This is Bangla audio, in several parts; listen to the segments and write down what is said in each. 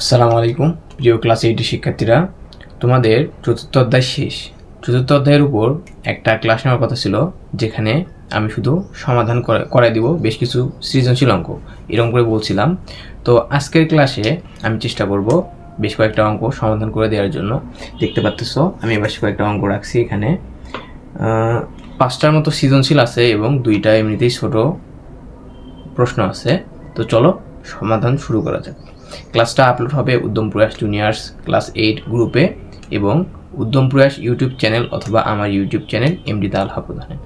আসসালামু আলাইকুম প্রিয় ক্লাস 8 শিক্ষার্থীরা, তোমাদের চতুর্থ অধ্যায় শেষ। চতুর্থ অধ্যায়ের উপর একটা ক্লাস নেওয়ার কথা ছিল, যেখানে আমি শুধু সমাধান করাই দিব বেশ কিছু সৃজনশীল অঙ্ক, এরকম করে বলছিলাম। তো আজকের ক্লাসে আমি চেষ্টা করব বেশ কয়েকটা অঙ্ক সমাধান করে দেওয়ার জন্য। দেখতে পাচ্তেছো আমি বেশ কয়েকটা অঙ্ক রাখছি এখানে। 5টার মতো সৃজনশীল আছে এবং 2টা এমনিতেই ছোট প্রশ্ন আছে। তো চলো সমাধান শুরু করা যাক। ক্লাসটা আপলোড হবে উদ্যম প্রয়াস জুনিয়র্স ক্লাস 8 গ্রুপে এবং উদ্যম প্রয়াস ইউটিউব চ্যানেল অথবা আমার ইউটিউব চ্যানেল এমডি তালহা প্রধানে।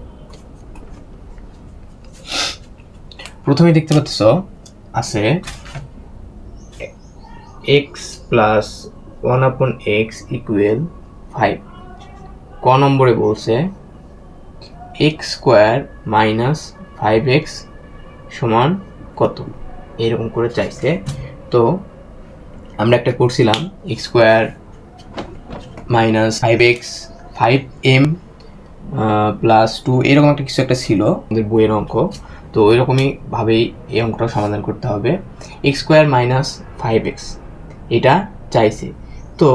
প্রথমে দেখতে পাচ্ছ আছে এক্স প্লাস 1/x ইকুয়াল 5। ক নম্বরে বলছে এক্স স্কোয়ার মাইনাস 5x সমান কত, এরকম করে চাইছে। তো আমরা একটা করছিলাম x square minus 5x 5m plus 2, এরকম একটা কিছু একটা ছিল আমাদের বইয়ের অঙ্ক। তো ওইরকমই ভাবেই এই অঙ্কটা সমাধান করতে হবে। এক্স স্কোয়ার মাইনাস 5x এটা চাইছে। তো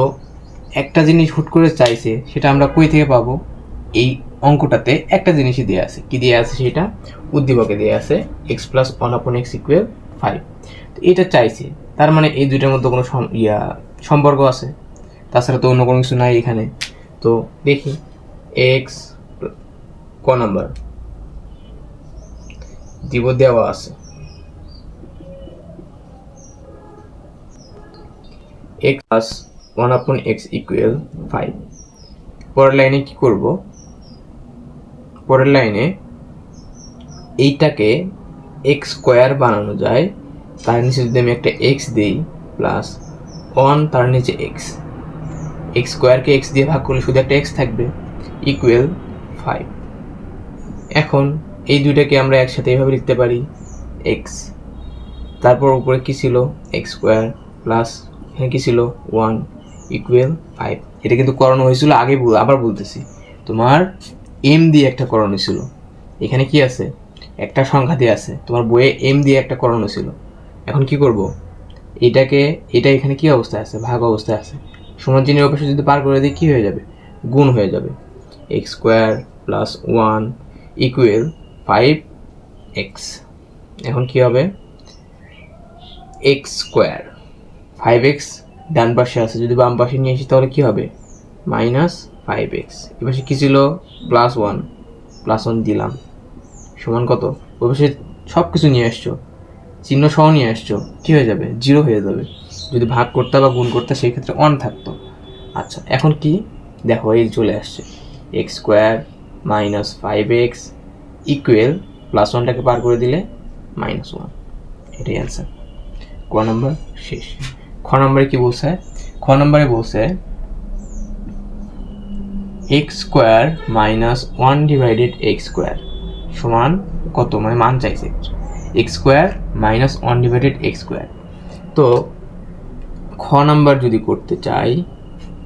একটা জিনিস হুট করে চাইছে, সেটা আমরা কই থেকে পাবো? এই অঙ্কটাতে একটা জিনিসই দেওয়া আছে। কি দেওয়া আছে? সেটা উদ্দীপকে দেওয়া আছে এক্স প্লাস 1/x ইকুয়াল 5। তো এটা চাইছে, তার মানে এই দুইটার মধ্যে কোনো সম্পর্ক আছে, তাছাড়া তো অন্য কোনো কিছু নাই এখানে। তো দেখি এক্স ক নাম্বার দিব, দেওয়া আছে এক্স প্লাস 1/x ইকুয়াল 5। পরের লাইনে কি করব? পরের লাইনে এইটাকে এক্স স্কোয়ার বানানো যায়, তার নিচে যদি আমি একটা এক্স দিই প্লাস 1 তার নিচে এক্স, এক্স স্কোয়ারকে এক্স দিয়ে ভাগ করলে শুধু একটা এক্স থাকবে ইকুয়াল 5। এখন এই দুইটাকে আমরা একসাথে এইভাবে লিখতে পারি এক্স, তারপর উপরে কি ছিল এক্স স্কোয়ার প্লাস এখানে কি ছিল 1 ইকুয়াল 5। এটা কিন্তু করানো হয়েছিল আগে, আবার বলতেছি, তোমার এম দিয়ে একটা করানো ছিল। এখানে কি আছে? একটা সংখ্যা দিয়ে আছে, তোমার বইয়ে এম দিয়ে একটা করানো ছিল। এখন কি করব? এটা এখানে কি অবস্থায় আছে? ভাগ অবস্থায় আছে। সমান চিহ্নের অপেক্ষা যদি পার করে দিই কি হয়ে যাবে? গুণ হয়ে যাবে। X square plus 1 equal 5x। এখন কি হবে? এক্স স্কোয়ার 5x ডান পাশে আছে, যদি বাম পাশে নিয়ে আসি তাহলে কি হবে? Minus 5x। এ পাশে কী ছিল? প্লাস 1 দিলাম সমান কত? ওই পাশে সব কিছু নিয়ে আসছো, চিহ্ন সহ নিয়ে আসছো, কী হয়ে যাবে? 0 হয়ে যাবে। যদি ভাগ করতে বা গুণ করতে সেই ক্ষেত্রে 1 থাকতো। আচ্ছা, এখন কি দেখো, এই চলে আসছে x square minus 5x equal plus 1টাকে পার করে দিলে -1। এটাই অ্যান্সার। ক নম্বর শেষ। খ নম্বরে কি বলছে? খ নম্বরে বলছে x square minus 1/x square সমান কত, মানে মান চাইছে x square minus 1/x square. তো খ নাম্বার যদি করতে চাই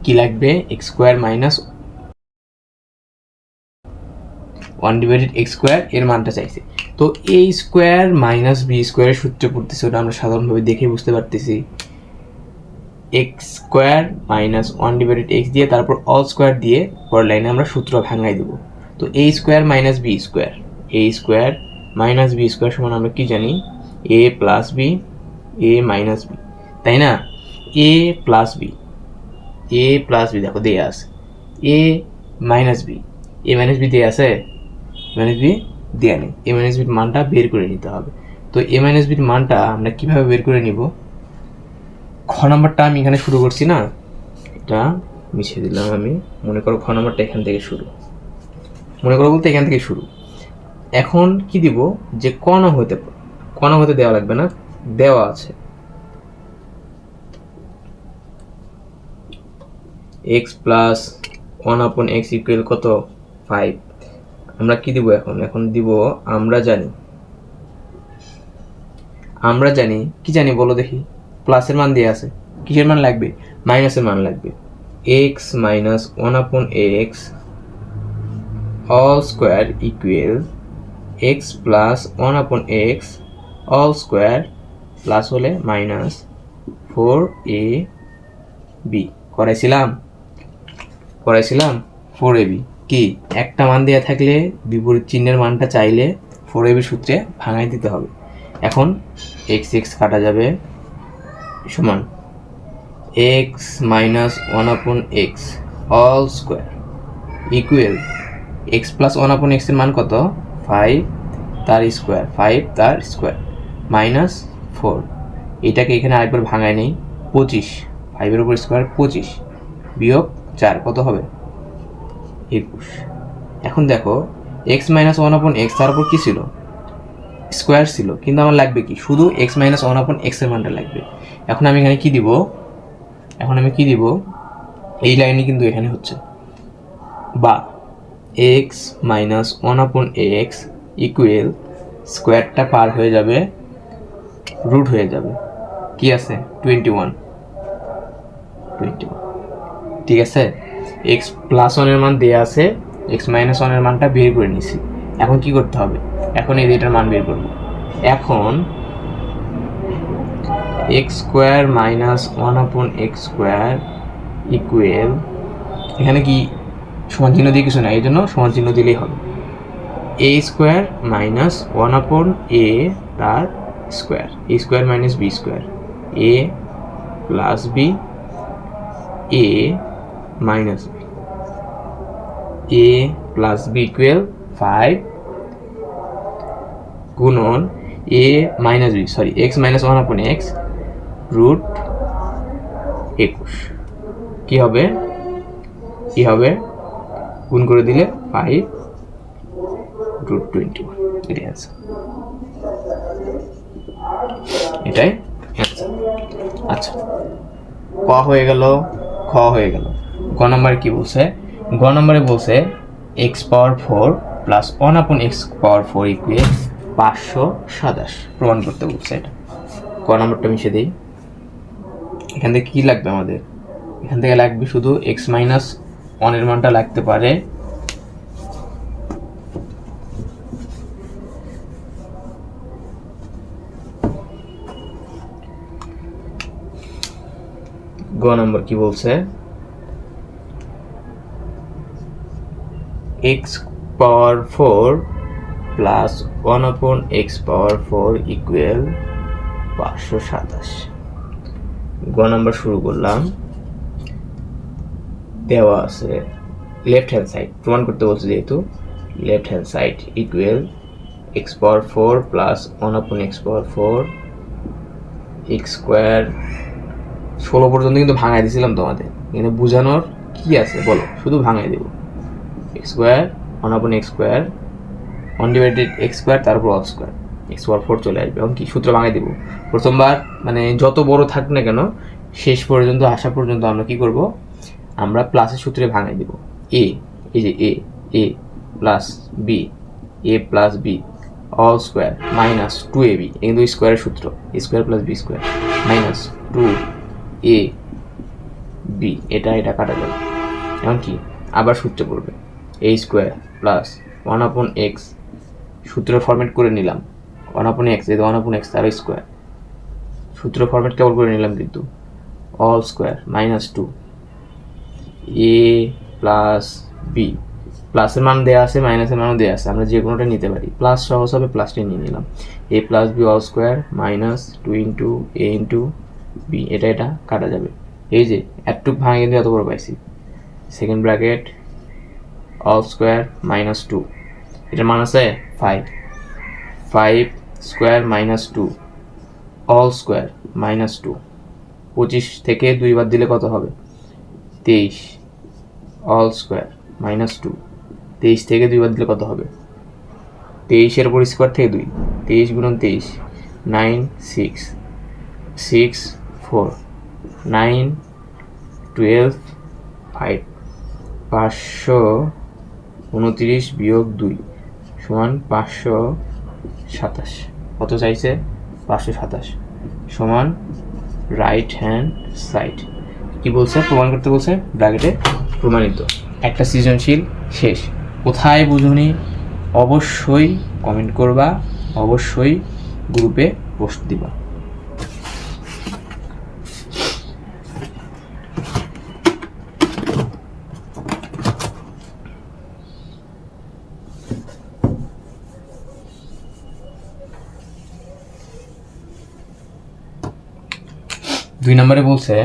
কি লাগবে? X square minus 1/x square এর মানটা চাইছে। তো এ স্কোয়ার মাইনাস বি স্কোয়ারের সূত্রে পড়তেছে, ওটা আমরা সাধারণভাবে দেখে বুঝতে পারতেছি। এক্স স্কোয়ার মাইনাস 1/x দিয়ে তারপর অল স্কোয়ার দিয়ে পরের লাইনে আমরা সূত্র ভাঙাই দেবো। তো এ square minus B square, A square minus B square সমান আমরা কি জানি? এ plus B, A minus B, তাই না? এ প্লাস বি, এ প্লাস বি দেখো দেয়া আছে, এ minus B, A minus B দেয়া আছে, মাইনাস বি দেয়া নেই। এ মাইনাস বির মানটা বের করে নিতে হবে। তো এ মাইনাস বির মানটা আমরা কিভাবে বের করে নিব? খ নাম্বারটা আমি এখানে শুরু করছি না, এটা মিশিয়ে দিলাম আমি। মনে করো খ নাম্বারটা এখান থেকে শুরু, মনে করো বলতে এখান থেকে শুরু। এখন কি দিব? যে কণ হতে দেওয়া লাগবে না, দেওয়া আছে এক্স প্লাস 1/x ইকুয়াল কত? 5। আমরা কি দিব এখন? এখন দিব আমরা জানি কি জানি বলো দেখি? প্লাসের মান দিয়ে আছে, কিসের মান লাগবে? মাইনাসের মান লাগবে। X minus 1/x all square equal x plus 1/x all square plus হলে 4ab করাইছিলাম 4ab কি একটা মান দেওয়া থাকলে বিপরীত চিহ্নের মানটা চাইলে 4ab সূত্রে ভাঙাই দিতে হবে। এখন x x কাটা যাবে সমান x minus 1/x all square equal x plus 1/x এর মান কত 5 তার স্কোয়ার মাইনাস 4 এটাকে এখানে আরেকবার ভাঙায় নেই 25 5 এর উপর স্কোয়ার 25 বিয়োগ 4 কত হবে 21। এখন দেখো x minus 1/x তার উপর কি ছিল স্কোয়ার ছিল, কিন্তু আমার লাগবে কি শুধু x minus 1/x এর মানটা লাগবে। এখন আমি এখানে কি দিব এই লাইনে কিন্তু এখানে হচ্ছে বা x minus 1/x ইকুয়াল স্কোয়ারটা পার হয়ে যাবে রুট হয়ে যাবে কি আছে 21 ঠিক আছে। x plus 1 এর মান দেয়া আছে, x minus 1 এর মানটা বের করে নিছি। এখন কি করতে হবে, এখন এই দুইটার মান বের করব। এখন x square minus 1/x square equal এখানে কি সমান চিহ্ন দিয়ে কিছু না, এই জন্য সমান চিহ্ন দিলেই হবে a স্কোয়ার মাইনাস 1/a তার square a square minus b square a plus b a minus b a plus b equal 5 গুণন a minus b x minus 1/x root 21 কি হবে গুণ করে দিলে 5 রুট 21 এটাই অ্যান্সার। আচ্ছা ক হয়ে গেল, খ হয়ে গেল। গ নম্বরে কি বলছে, গ নম্বরে বলছে x পাওয়ার 4 প্লাস 1/x পাওয়ার 4 ইকুয়াল 527 প্রমাণ করতে বলছে। এটা ক নম্বরটা মিশে দিই। এখান থেকে কি লাগবে আমাদের, এখান থেকে লাগবে শুধু x মাইনাস 1 এর মানটা লাগতে পারে গ নম্বর কি বলছে x পাওয়ার 4 প্লাস 1/x পাওয়ার 4 ইকুয়াল 527। গ নম্বর শুরু করলাম, দেওয়া আছে লেফট হ্যান্ড সাইড প্রমাণ করতে বলছে, যেহেতু left hand side equal x পাওয়ার 4 প্লাস 1/x পাওয়ার 4 x স্কোয়ার 16 পর্যন্ত কিন্তু ভাঙাই দিয়েছিলাম তোমাদের, এখানে বোঝানোর কি আছে বলো, শুধু ভাঙাই দেব x square 1/x square 1 divided x square তারপর অল স্কোয়ার x পাওয়ার 4 চলে আসবে। এখন কি সূত্র ভাঙাই দেব, প্রথমবার মানে যত বড় থাক না কেন শেষ পর্যন্ত আসা পর্যন্ত আমরা কি করব, আমরা প্লাসের সূত্রে ভাঙাই দেব a, এই যে a plus b all square minus 2ab কিন্তু স্কোয়ারের সূত্র a square plus b square minus 2ab এটা কাটা যাবে। এখন কি আবার সূত্রে পড়বে a স্কোয়ার প্লাস 1/x সূত্র ফরম্যাট করে নিলাম 1/x এই 1/x তার স্কোয়ার সূত্র ফরম্যাট কেবল করে নিলাম কিন্তু all square minus 2 a plus b প্লাসের মান দেওয়া আছে মাইনাসের মানও দেওয়া আছে, আমরা যে কোনোটা নিতে পারি, প্লাস সহজ হবে প্লাসটাই নিয়ে নিলাম a plus b all square minus 2 into a into b এটা কাটা যাবে। এই যে এতটুক ভাঙে কিন্তু এত বড় পাইছি, second bracket all square minus 2 এটার মান আছে 5 square minus 2 all square minus 2 25 থেকে 2 বাদ দিলে কত হবে 23 অল স্কোয়ার মাইনাস 2 23 থেকে 2 বাদ দিলে কত হবে 23 এর উপর স্কোয়ার থেকে 2 23 গুণন 23 9 6 4 9 12 5 529 বিয়োগ 2 সমান 527 কত চাইছে 527 সমান রাইট হ্যান্ড সাইড। কি বলছে প্রমাণ করতে বলছে, ব্র্যাকেটে প্রমাণিত। একটা সৃজনশীল শেষ। কোথায় বুঝুনি অবশ্যই কমেন্ট করবা, অবশ্যই গ্রুপে পোস্ট দিবা। 2 নম্বরে বলছে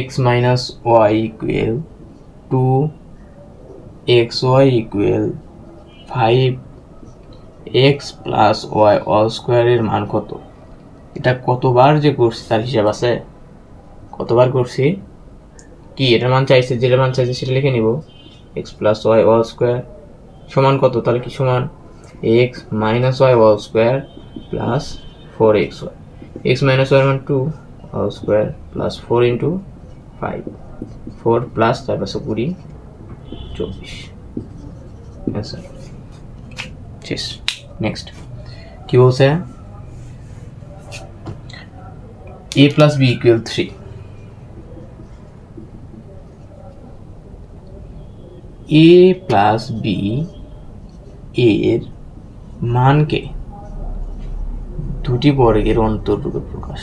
x minus y equal 2xy equal 5x plus y all square এর মান কত? এটা কতবার যে করছি তার হিসাব আছে? কতবার করছি? কি এটার মান চাইছে, যেটা মান চাইছে সেটা লিখে নিব। x plus y all square সমান কত? তাহলে কি সমান x minus y all square plus 4xy। x minus y মান 2 all square plus 4 into 5, 4 plus 4 পাশে 20, 24 অ্যান্সার শেষ। নেক্সট কি বলছে? a plus b equal 3, a plus b এর মানকে দুটি বর্গের অন্তররূপে প্রকাশ।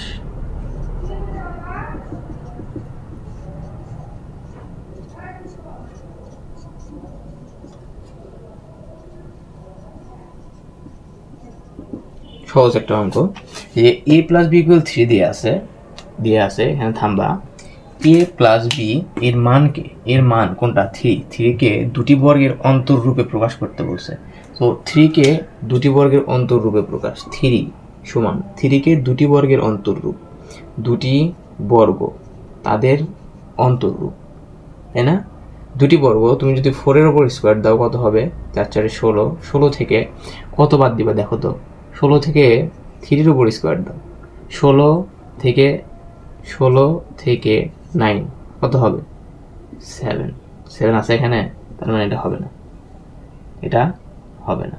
সহজ একটা অঙ্ক, যে a plus b equal 3 দিয়ে আছে এখানে থামবা। a plus b এর মানকে, এর মান কোনটা? 3 কে দুটি বর্গের অন্তররূপে প্রকাশ করতে বলছে। তো 3 কে দুটি বর্গের অন্তররূপে প্রকাশ, 3 সমান 3 কে দুটি বর্গের অন্তররূপ, দুটি বর্গ তাদের অন্তররূপ, তাই না? দুটি বর্গ তুমি যদি 4 এর উপর স্কোয়ার দাও কত হবে? 4 4 16, 16 থেকে কত বাদ দিবা দেখো তো? 16 থেকে 3 এর উপর স্কোয়ার দাও, 16 থেকে 9 কত হবে? 7 আছে এখানে, তার মানে এটা হবে না, এটা হবে না।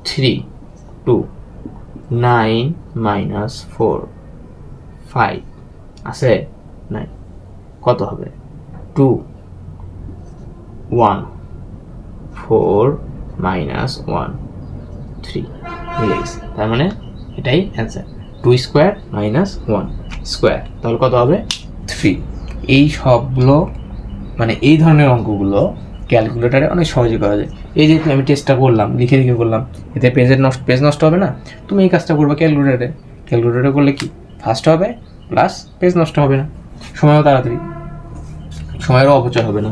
3 2 9 minus 4 5 আছে 9 কত হবে? 2 1 4 minus 1 3 মিলে গেছে, তার মানে এটাই অ্যান্সার। 2 স্কোয়ার মাইনাস 1 স্কোয়ার, তাহলে কত হবে? 3। এই সবগুলো মানে এই ধরনের অঙ্কগুলো ক্যালকুলেটারে অনেক সহজে করা যায়। এই যে আমি টেস্টটা করলাম, লিখে করলাম, এতে পেজ নষ্ট হবে না। তুমি এই কাজটা করবে ক্যালকুলেটারে করলে কি ফাস্ট হবে, প্লাস পেজ নষ্ট হবে না, সময়ও তাড়াতাড়ি, সময়েরও অপচয় হবে না।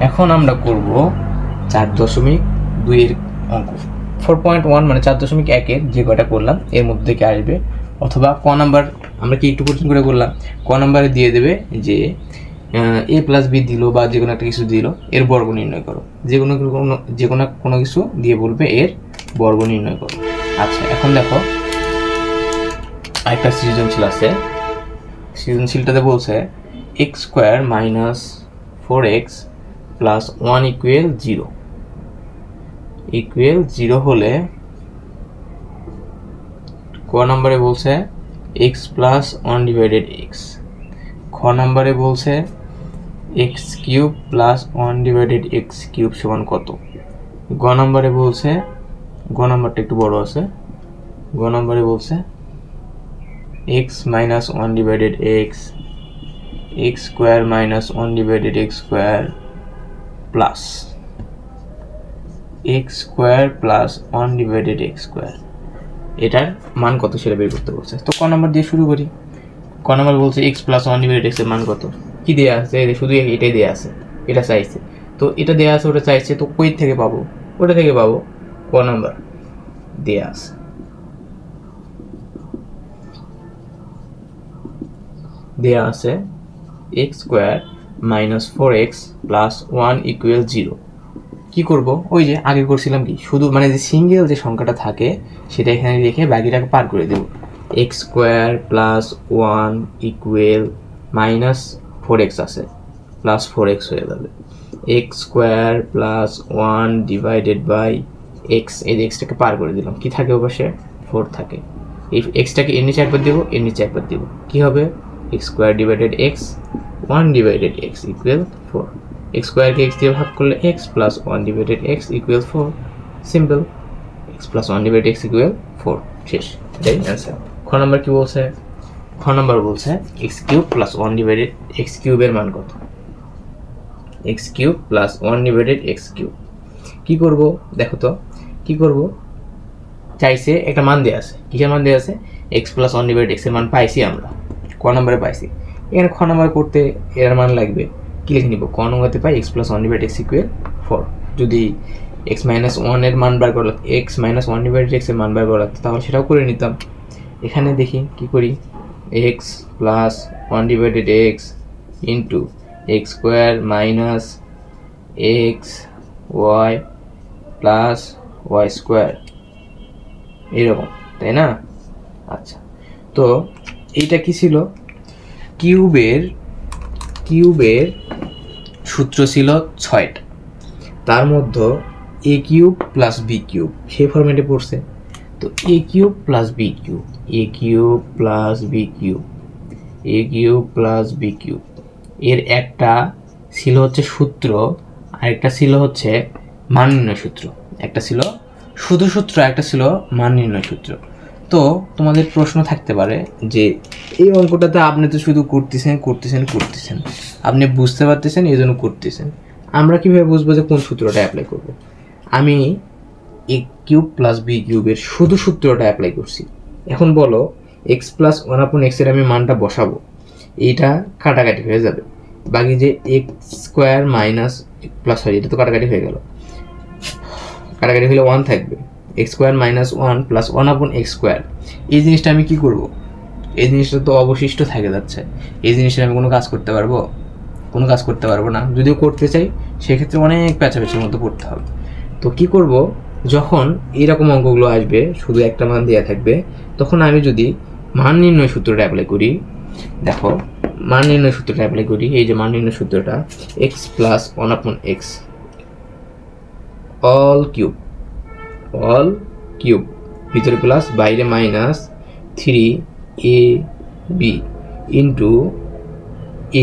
এখন আমরা করব 4.2 এর অঙ্ক। 4.1 মানে 4.1 এর যে কয়টা করলাম এর মধ্যে থেকে আসবে, অথবা ক নাম্বার আমরা কি একটু কোশ্চেন করে করলাম, ক নাম্বারে দিয়ে দেবে যে a প্লাস বি দিল বা যে কোনো একটা কিছু দিল, এর বর্গ নির্ণয় করো। যে কোনো কিছু দিয়ে বলবে এর বর্গ নির্ণয় করো। আচ্ছা এখন দেখো আরেকটা সৃজনশীল আছে, সৃজনশীলটাতে বলছে x square minus 4x plus 1 equal 0 হলে ক নম্বরে বলছে x প্লাস 1 ডিভাইডেড x, খ নম্বরে বলছে x cube plus 1 divided x cube সমান কত। গ নম্বরে বলছে, গ নম্বরটা একটু বড় আছে, গ নম্বরে বলছে x minus 1 divided x square minus 1 divided x square plus x square plus 1 divided x square, এটার মান কত সেটা বের করতে বলছে। তো ক নাম্বার দিয়ে শুরু করি। ক নাম্বার বলছে x প্লাস 1 ডিভাইডেড x এর মান কত, কি দেওয়া আছে? শুধু এটাই দেওয়া আছে, এটা চাইছে, তো এটা দেওয়া আছে, ওটা চাইছে, তো কই থেকে পাবো? ওটা থেকে পাবো। ক নাম্বার দেওয়া আছে, দেওয়া আছে x square minus 4x plus 1 equal 0। কি করব? ওই যে আগে করছিলাম, কি শুধু মানে যে সিঙ্গেল যে সংখ্যাটা থাকে সেটা এখানে রেখে বাকিটাকে পার করে দেব। x square plus 1 equal minus 4x আছে, প্লাস 4x হয়ে যাবে। x square plus 1 divided by x, এই যে এক্সটাকে পার করে দিলাম, কি থাকে ওপাশে? 4 থাকে। এই এক্সটাকে এর নিচে একবার দেবো, এর নিচে একবার দেবো, কি হবে? x square divided x 1 divided x equal 4। x স্কোয়ারকে x দিয়ে ভাগ করলে x plus 1 divided x equal 4, simple. x plus 1 divided x equal 4, শেষ, এটাই অ্যান্সার। খ নাম্বার কি বলছে? খ নাম্বার বলছে x cube plus 1 divided x কিউবের মান কত। x cube plus 1 divided x cube, কি করব দেখো তো, কি করব? চাইছে একটা মান দেওয়া আছে, কিসের মান দেওয়া আছে, এক্স প্লাস ওয়ান ডিভাইড এক্সের মান পাইছি আমরা, ক নম্বরে পাইছি। এখানে খ নম্বরে করতে এর মান লাগবে, কী লিখে নিব, ক নম্বরতে পাই x plus one divide x equal 4। যদি এক্স মাইনাস ওয়ানের মান বার করা লাগতো, এক্স মাইনাস ওয়ান ডিভাইড এক্সের মান বার করা লাগতো, তাহলে সেটাও করে নিতাম। এখানে দেখি কি করি, x plus one divided x into x square minus x y plus Y square, এরকম, তাই না? আচ্ছা, তো এইটা কি ছিল, কিউবের সূত্র ছিল 6টা, তার মধ্যে এ কিউব প্লাস বি কিউব সেই ফরম্যাটে পড়ছে। তো এ কিউব প্লাস বি কিউব, এ কিউব প্লাস বি কিউব, এ কিউব প্লাস বি কিউব, এর একটা ছিল হচ্ছে সূত্র, আরেকটা ছিল হচ্ছে মান নির্ণয় সূত্র। একটা ছিল শুধু সূত্র, একটা ছিল মান নির্ণয় সূত্র। তো তোমাদের প্রশ্ন থাকতে পারে যে এই অঙ্কটাতে আপনি তো শুধু করতেছেন, আপনি বুঝতে পারতেছেন এই জন্য করতেছেন, আমরা কীভাবে বুঝবো যে কোন সূত্রটা অ্যাপ্লাই করব? আমি এ কিউব প্লাস বি কিউবের শুধু সূত্রটা অ্যাপ্লাই করছি। এখন বলো এক্স প্লাস ওয়ান আপন এক্সের আমি মানটা বসাবো, এইটা কাটাকাটি হয়ে যাবে, বাকি যে এক্স স্কোয়ার মাইনাস প্লাস হয় এটা তো কাটাকাটি হয়ে গেল, কাটাকাটি হলে 1 থাকবে, এক্স স্কোয়ার মাইনাস 1 প্লাস 1 আপন এক্স স্কোয়ার। এই জিনিসটা আমি কি করব, এই জিনিসটা তো অবশিষ্ট থেকে যাচ্ছে, এই জিনিসটা আমি কোনো কাজ করতে পারবো না। যদিও করতে চাই সেক্ষেত্রে অনেক প্যাচাপ্যাচির মতো পড়তে হবে। তো কি করব, যখন এরকম অঙ্কগুলো আসবে শুধু একটা মান দেওয়া থাকবে, তখন আমি যদি মান নির্ণয় সূত্রটা অ্যাপ্লাই করি, দেখো মান নির্ণয় সূত্রটা অ্যাপ্লাই করি, এই যে মান নির্ণয় সূত্রটা, x plus one upon x all cube, ভিতরে প্লাস বাইরে minus 3ab into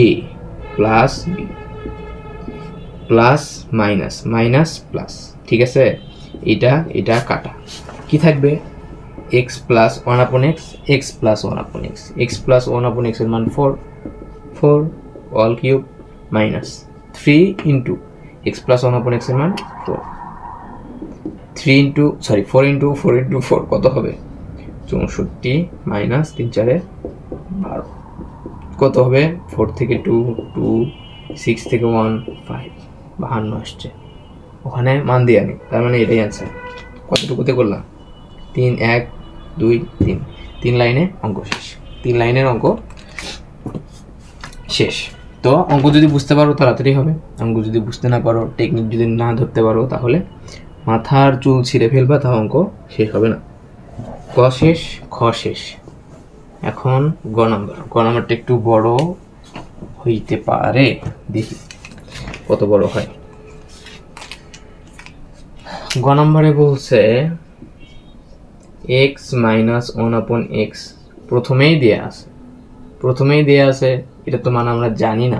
A plus B plus minus plus, ঠিক আছে? এটা কাটা, কি থাকবে, x plus one upon x plus one upon এক্সের মান 4 all cube minus 3 into x plus one upon এক্সের মান 4, 4 ইন্টু 4 কত হবে, 64 মাইনাস 3 4 12, কত হবে, 4 থেকে 2 6 থেকে 1 5, 52 আসছে। ওখানে মান দিয়ে আনি, তার মানে এটাই অ্যান্সার। কতটুকুতে করলাম, 3 1 2 3, 3 লাইনে অঙ্ক শেষ, 3 লাইনের অঙ্ক শেষ। তো অঙ্ক যদি বুঝতে পারো তাড়াতাড়ি হবে, অঙ্ক যদি বুঝতে না পারো, টেকনিক যদি না ধরতে পারো, তাহলে মাথার চুল ছিঁড়ে ফেলবা, তা অঙ্ক শেষ হবে না। ক শেষ, খ শেষ। এখন গ নাম্বারটা একটু বড় হইতে পারে, দেখি কত বড় হয়। গ নম্বরে বলছে x minus one upon x প্রথমেই দেয়া আছে, এটা তো মান আমরা জানি না।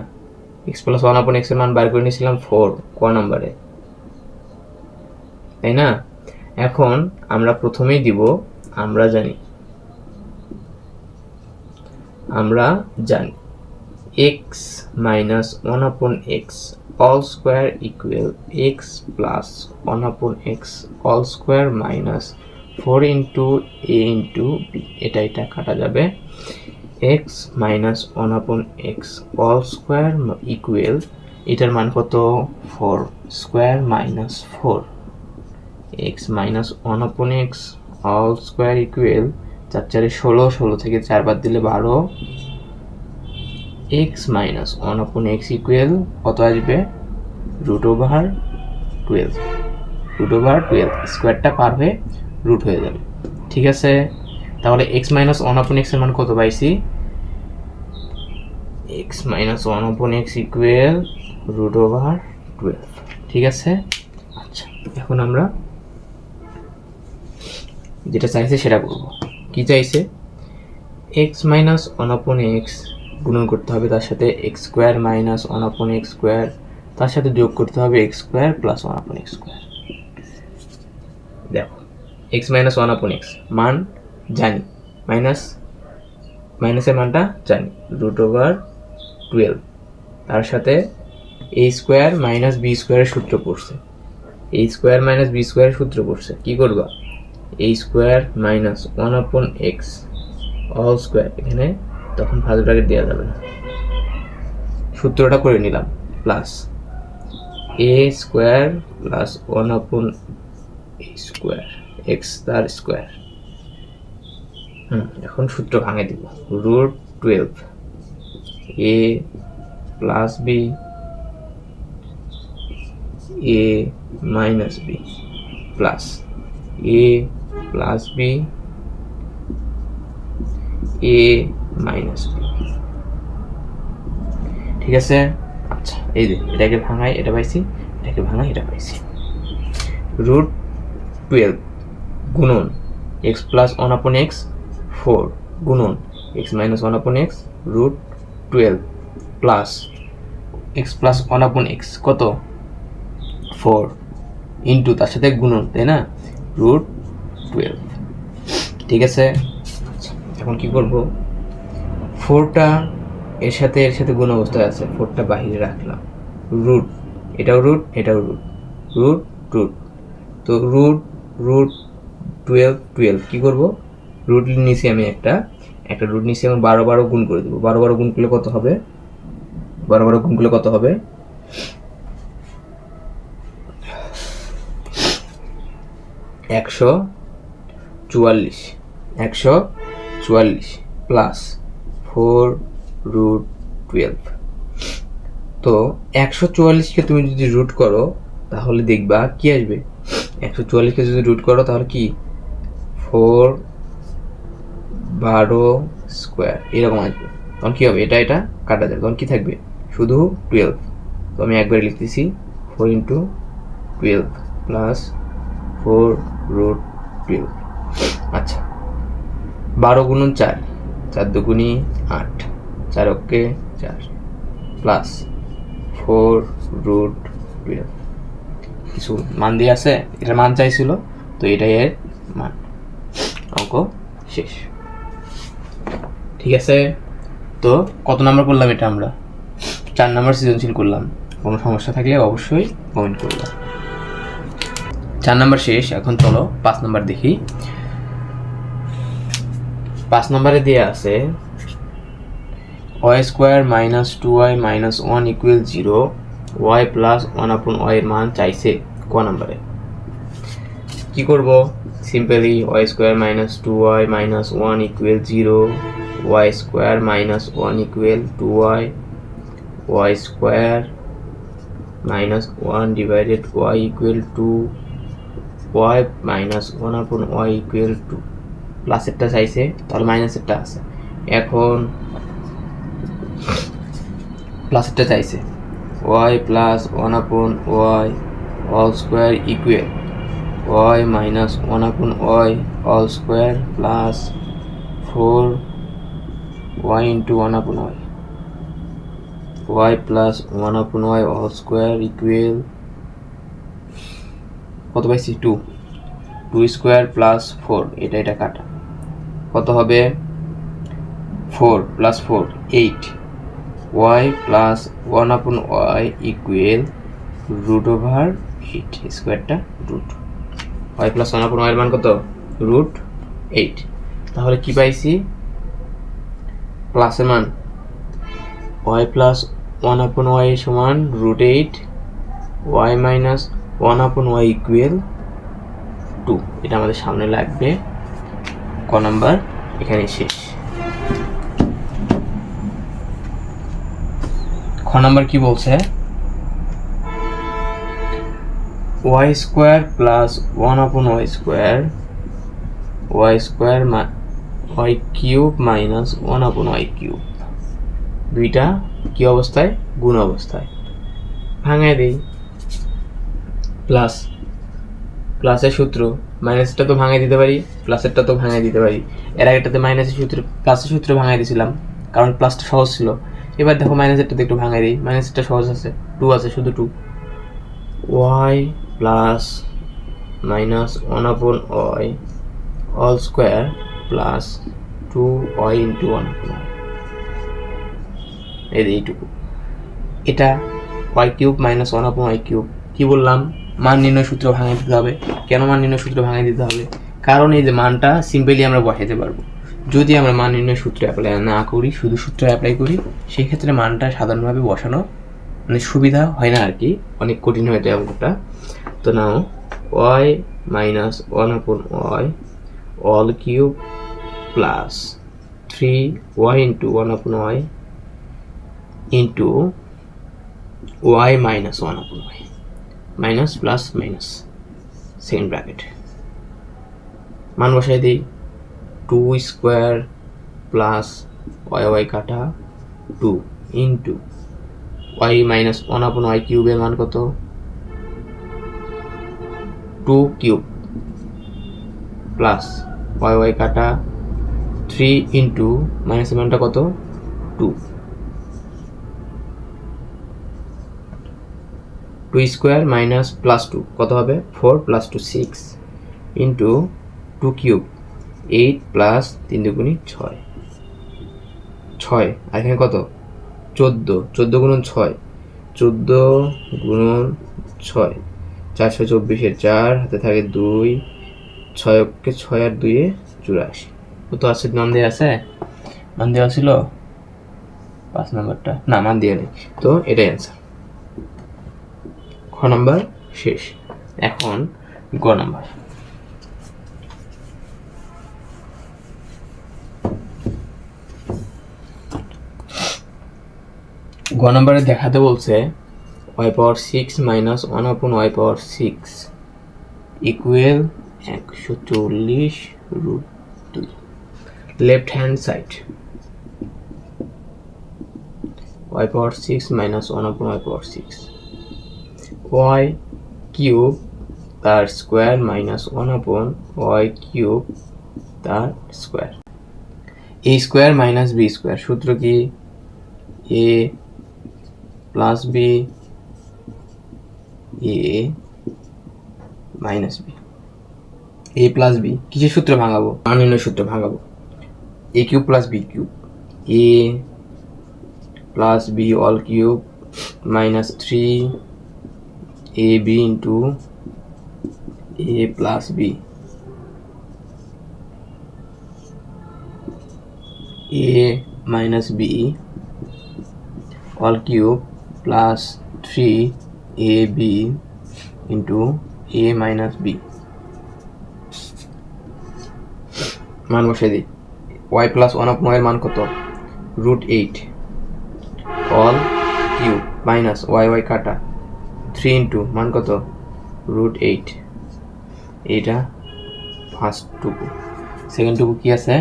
এক্স প্লাস ওয়ান আপন এক্সের মান বার করে নিয়েছিলাম 4 ক নম্বরে, তাই না? এখন আমরা প্রথমেই দিব, আমরা জানি x minus one upon x all square equal x plus one upon x all square minus 4 into A into B, এটা কাটা যাবে, x minus one upon x all square equal, এটার মান কত, 4 square minus 4, x minus one upon x all square equal 4 4 16 থেকে 4 বাদ দিলে 12, x minus one upon x equal কত আসবে, √12, স্কোয়ারটা পার হয়ে রুট হয়ে যাবে, ঠিক আছে? তাহলে এক্স মাইনাস ওয়ান আপন এক্সের মান কত পাইছি, x minus one upon x equal √12, ঠিক আছে? আচ্ছা, এখন আমরা যেটা চাইছে সেটা করব। কি চাইছে, x minus one upon x গুণন করতে হবে তার সাথে x square minus one upon x square, তার সাথে যোগ করতে হবে x square plus one upon x square. দেখো x minus one upon x মান জানি, মাইনাসের মানটা জানি, √12, তার সাথে এ স্কোয়ার মাইনাস বি স্কোয়ারের সূত্র পড়ছে, কি করবা, A square minus 1/x all square, এখানে তখন ফার্স্ট ব্র্যাকেট দেওয়া যাবে না, সূত্রটা করে নিলাম, plus A square plus 1/a square x তার স্কোয়ার। এখন সূত্র ভাঙে দিব, √12 A plus B A minus B plus A plus B A minus B. ঠিক আছে, আচ্ছা এই যে এটাকে ভাঙাই এটা পাইছি, এটাকে ভাঙাই এটা পাইছি। √12 গুণন x প্লাস 1/x 4 গুণন x minus 1/x √12 plus x plus 1/x কত 4 ইন্টু তার সাথে গুণন, তাই না, √12। ঠিক আছে, এখন কি করব, 4টা এর সাথে গুণ অবস্থায় আছে, 4টা বাহিরে রাখলাম, রুট এটাও রুট এটাও রুট, রুট তো √12 কি করব, রুট নিচে আমি একটা রুট নিচে আমি 12 গুণ করে দেবো। 12 গুণ করলে কত হবে, 12 গুণ করলে কত হবে, 144 প্লাস 4√12। তো 144কে তুমি যদি রুট করো তাহলে দেখবা কি আসবে, 144কে যদি রুট করো তাহলে কি 4 স্কোয়ার এরকম আসবে। তখন কি হবে, এটা কাটা যাবে, তখন কি থাকবে শুধু 12। তো আমি একবারে লিখতেছি 4 × 12 প্লাস 4√12। আচ্ছা 12 গুণন 4, 4 দুগুণি 8, 4 অক্ষে 4 প্লাস 4√12। কিছু মান দিয়ে আছে, এটার মান চাইছিল, তো এটাই এর মান। অঙ্ক শেষ। ঠিক আছে, তো কত নাম্বার করলাম এটা, আমরা 4 নাম্বার সৃজনশীল করলাম। কোনো সমস্যা থাকলে অবশ্যই কমেন্ট করলাম। 4 নাম্বার শেষ, এখন চলো 5 নাম্বার দেখি। 5 নাম্বারে দেওয়া আছে y² minus 2y minus 1 equal 0, y plus 1/y এর মান চাইছে ক নাম্বারে। কি করব, simply y² minus 2y minus 1 equal 0, y² minus 1 equal 2y, y² minus 1 divided y equal 2, y minus 1/y equal 2। প্লাসেরটা চাইছে, তাহলে মাইনাসেরটা আছে। এখন প্লাসেরটা চাইছে, y plus 1/y all square equal y minus 1/y all square plus 4y into 1/y, y plus 1/y all square equal কত পাইছি 2 স্কোয়ার প্লাস 4, এটা কাটা কত হবে 4 plus 4 8, y plus 1/y equal √8, স্কোয়ারটা রুট, y প্লাস 1/y এর মান কত √8। তাহলে কি পাইছি, প্লাসের মান y প্লাস 1/y সমান √8, y মাইনাস 1/y ইকুয়াল 2। এটা আমাদের সামনে লাগবে। ক নাম্বার এখানে শেষ। খ নাম্বার কি বলছে, y² plus 1/y square y³ minus 1/y³, দুইটা কি অবস্থায়, গুণ অবস্থায়। ভাঙায় দেই, প্লাসের সূত্র, মাইনাসটা তো ভাঙাই দিতে পারি, প্লাসেরটা তো ভাঙাই দিতে পারি। এর আগেটাতে মাইনাসের সূত্র প্লাসের সূত্র ভাঙাই দিয়েছিলাম, কারণ প্লাসটা সহজ ছিল। এবার দেখো মাইনাসেরটাতে একটু ভাঙাই দিই, মাইনাসটা সহজ আছে, 2 আছে, শুধু 2, y plus minus 1/y all square plus 2y into 1/y, এইটুকু। এটা y³ মাইনাস 1/y³। কি বললাম, মান নির্ণয় সূত্র ভাঙাই দিতে হবে। কেন মান নির্ণয় সূত্র ভাঙাই দিতে হবে, কারণ এই যে মানটা সিম্পলি আমরা বসাতে পারবো। যদি আমরা মান নির্ণয় সূত্র অ্যাপ্লাই না করি, শুধু সূত্র অ্যাপ্লাই করি, সেই ক্ষেত্রে মানটা সাধারণভাবে বসানো মানে সুবিধা হয় না আর কি, অনেক কঠিন হয়ে যায় অঙ্কটা। তো নাও y minus 1/y all cube plus 3y into 1/y into y minus 1/y minus plus minus second bracket. মান বসাই দিই 2 স্কোয়ার প্লাস y কাটা 2 ইন্টু y মাইনাস 1/y কিউবের মান কত 2 কিউব প্লাস y কাটা 3 ইন্টু মাইনাসের মানটা কত 2 স্কোয়ার মাইনাস প্লাস 2 কত হবে 4 প্লাস 2 6 ইন্টু 2 কিউব 8 প্লাস 3 দুগুণি 6 আর এখানে কত 14 গুণন 6 14 গুণন 6 424 4 হাতে থাকে 2 6 6 আর 2 84 কত আছে মান দেওয়া আছে মান দেওয়া ছিল 5 নাম্বারটা না মান দেওয়া নেই তো এটাই অ্যান্সার খ নাম্বার শেষ এখন গ নাম্বার গ নাম্বারে দেখাতে বলছে y power 6 minus 1/y power 6 equal 140 root 2 left hand side y power 6 minus 1/y power 6 y cube তার স্কোয়ার মাইনাস 1/y কিউব তার square a square minus b square সূত্র কি a plus b a minus b a plus b কিসের সূত্র ভাঙাবো মান নির্ণয়ের সূত্র ভাঙাবো a cube plus b cube a plus b all cube minus 3 ab into a plus b a minus b all cube plus 3ab into a minus b মান বসে দিই y plus 1/y এর মান কত √8 all cube minus y কাটা 3 into মান কত √8 এটা ফার্স্ট টুকু সেকেন্ড টুকু কি আছে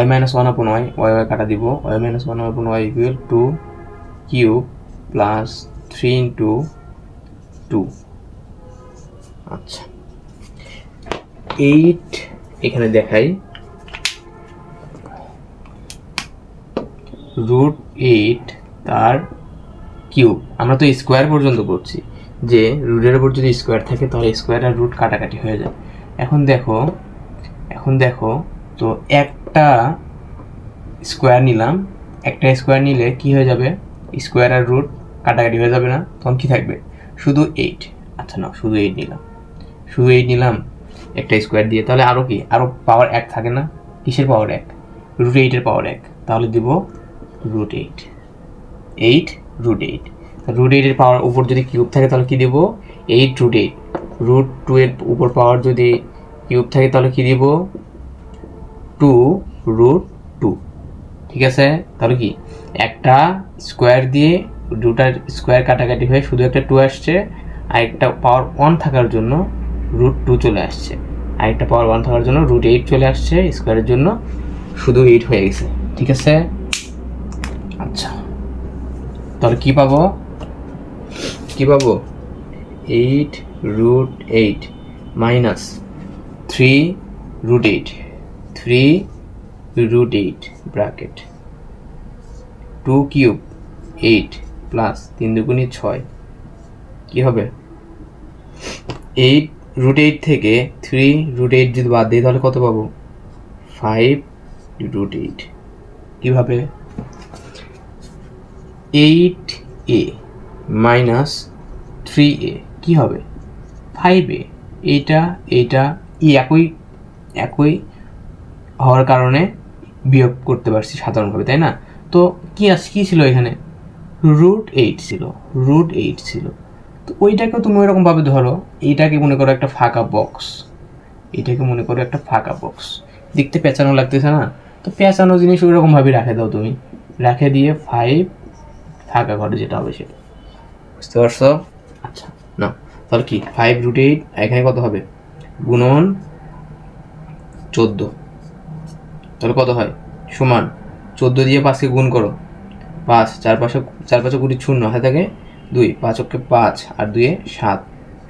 y minus 1/y y কাটা দিব y minus 1/y equal to cube plus 3 into 2 আচ্ছা 8 এখানে দেখাই √8 তার কিউব আমরা তো স্কোয়ার পর্যন্ত করছি যে রুটের উপর যদি স্কোয়ার থাকে তাহলে স্কোয়ার আর রুট কাটাকাটি হয়ে যায় এখন দেখো তো একটা স্কোয়ার নিলাম একটা স্কোয়ার নিলে কি হয়ে যাবে স্কোয়ার আর রুট কাটাকাটি হয়ে যাবে না তখন কি থাকবে শুধু 8 আচ্ছা না শুধু 8 নিলাম একটা স্কোয়ার দিয়ে তাহলে আরও কি আরও পাওয়ার 1 থাকে না কিসের পাওয়ার 1 √8 এর পাওয়ার 1 তাহলে দিব √8 √8 এর পাওয়ার উপর যদি কিউব থাকে তাহলে কি দিব 8 √2 এর উপর পাওয়ার যদি কিউব থাকে তাহলে কি দিব 2 ঠিক আছে তাহলে কি একটা স্কোয়ার দিয়ে দুটার স্কোয়ার কাটাকাটি হয়ে শুধু একটা 2 আসছে আর একটা পাওয়ার 1 থাকার জন্য √2 চলে আসছে আর একটা পাওয়ার 1 থাকার জন্য √8 চলে আসছে স্কোয়ারের জন্য শুধু 8 হয়ে গেছে ঠিক আছে আচ্ছা তাহলে কি পাবো 8 মাইনাস 3 ব্র্যাকেট 2 কিউব 8 প্লাস 3 দুগুণি 6 কি হবে 8 √8 থেকে 3 যদি বাদ দিই তাহলে কত পাবো 5 কিভাবে 8a মাইনাস 3a কি হবে 5a এটা একই একই হওয়ার কারণে বিয়োগ করতে পারছি সাধারণভাবে, তাই না? তো কী ছিল এখানে? √8 ছিল, √8 ছিল। তো ওইটাকেও তুমি ওইরকমভাবে ধরো, এইটাকে মনে করো একটা ফাঁকা বক্স, এটাকে মনে করো একটা ফাঁকা বক্স, দেখতে পেঁচানো লাগতেছে না? তো পেঁচানো জিনিস ওইরকমভাবে রাখে দাও তুমি, রাখে দিয়ে 5 ফাঁকা ঘরে যেটা হবে সেটা, বুঝতে পারছো? আচ্ছা না, তাহলে কি 5√8 এখানে কত হবে? গুণন 14, তাহলে কত হয়? সমান 14 দিয়ে 5কে গুণ করো, 5, 4 5 গুণি 0, হাতে থাকে 2, 5 × 5 আর 2 × 7,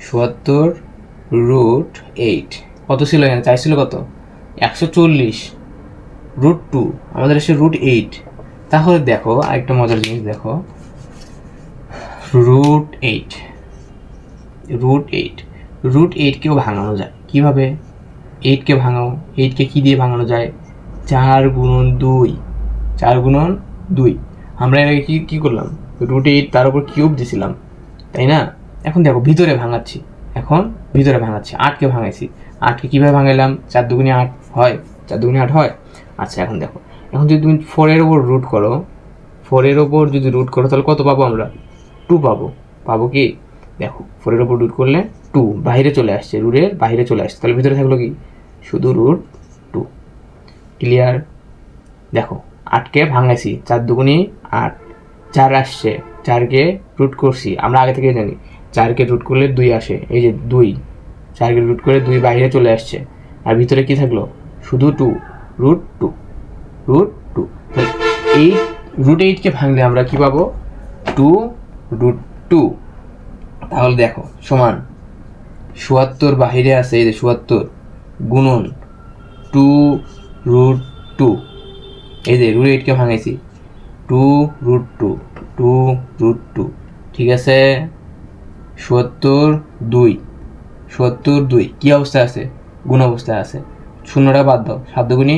77√8। কত ছিল এখানে? চাইছিল কত? 140 √2, আমাদের এসে √8। তাহলে দেখো আরেকটা মজার জিনিস দেখো, √8 √8কেও ভাঙানো যায় কিভাবে? 8কে ভাঙাও, 8কে কি দিয়ে ভাঙানো যায়? 4 × 2, 4 × 2। আমরা এর আগে কি করলাম? √8 তার উপর কিউব দিছিলাম, তাই না? এখন দেখো ভিতরে ভাঙাচ্ছি, 8কে ভাঙাইছি। 8কে কীভাবে ভাঙাইলাম? 4 × 2 = 8 হয়, 4 × 2 = 8 হয়। আচ্ছা এখন দেখো, এখন যদি তুমি 4-এর ওপর রুট করো, 4-এর ওপর যদি রুট করো তাহলে কত পাবো আমরা? 2 পাবো কি? দেখো 4-এর ওপর রুট করলে 2 বাইরে চলে আসছে, রুটের বাইরে চলে আসছে, তাহলে ভিতরে থাকলো কি? শুধু √2। ক্লিয়ার? দেখো 8কে ভাঙাইছি, 4 × 2 = 8, 4 আসছে, 4কে রুট করছি, আমরা আগে থেকে জানি 4কে রুট করলে 2 আসে, এই যে 2, 4কে রুট করে 2 বাইরে চলে আসছে, আর ভিতরে কি থাকলো? শুধু 2, √2। এই √8কে ভাঙলে আমরা কি পাবো? 2√2। তাহলে দেখো সমান 77 বাহিরে আছে, এই যে 77 গুণন 2√2, এই যে √8কে ভাঙাইছি, 2√2, ঠিক আছে? 72 কি অবস্থায় আছে? গুণ অবস্থায় আছে, শূন্যটা বাদ দাও, 7 × 2 =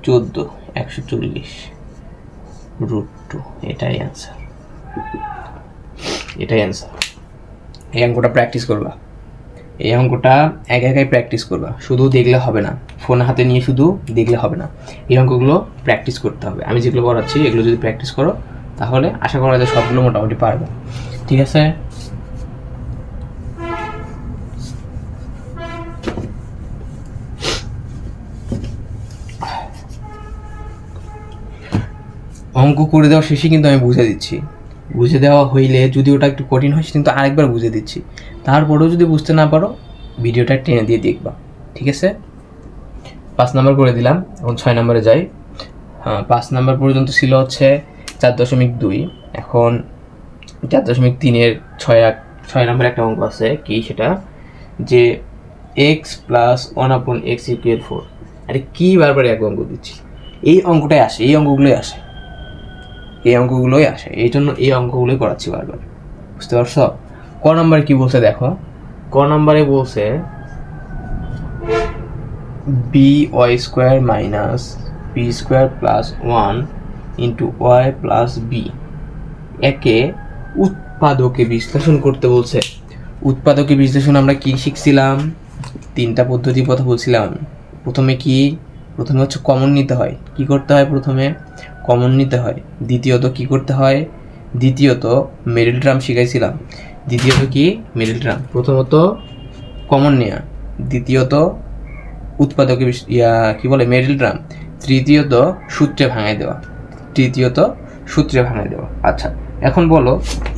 14, 140 √2। এটাই অ্যান্সার। এই অঙ্কটা প্র্যাকটিস করবা, এই অঙ্কটা একাই প্র্যাকটিস করবা, শুধু দেখলে হবে না, ফোন হাতে নিয়ে শুধু দেখলে হবে না, এই অঙ্কগুলো প্র্যাকটিস করতে হবে। আমি যেগুলো পড়াচ্ছি এগুলো যদি প্র্যাকটিস করো তাহলে আশা করা যায় সবগুলো মোটামুটি পারবে, ঠিক আছে? অঙ্ক করে দেওয়া শেষে কিন্তু আমি বুঝে দেওয়া হইলে যদি ওটা একটু কঠিন হয় কিন্তু আরেকবার বুঝে দিচ্ছি, তারপরেও যদি বুঝতে না পারো ভিডিওটা টেনে দিয়ে দেখবা, ঠিক আছে? 5 নাম্বার করে দিলাম, এখন 6 নাম্বারে যাই। 5 নাম্বার পর্যন্ত ছিল হচ্ছে 4.2, এখন 4.3-এর 6 নাম্বার একটা অঙ্ক আছে, কি সেটা? যে x + 1/x = 4। আরে কি বারবার এক অঙ্ক দিচ্ছি? এই অঙ্কটাই আসে, এই অঙ্কগুলোই আসে, এই জন্য এই অঙ্কগুলোই করাচ্ছি বারবার, বুঝতে পারছো? ক নম্বরে কি বলছে দেখো, ক নম্বরে বলছে by² - b² + 1 × y + b একে উৎপাদকে বিশ্লেষণ করতে বলছে। উৎপাদকে বিশ্লেষণ আমরা কি শিখছিলাম? 3টা পদ্ধতির কথা বলছিলাম। প্রথমে হচ্ছে কমন নিতে হয়। কি করতে হয়? প্রথমে কমন নিতে হয়। দ্বিতীয়ত কি করতে হয়? দ্বিতীয়ত মিডল টার্ম শিখাইছিলাম। প্রথমত কমন নেওয়া, দ্বিতীয়ত উৎপাদকে মিডল টার্ম, তৃতীয়ত সূত্রে ভাঙায় দেওয়া, আচ্ছা এখন বলো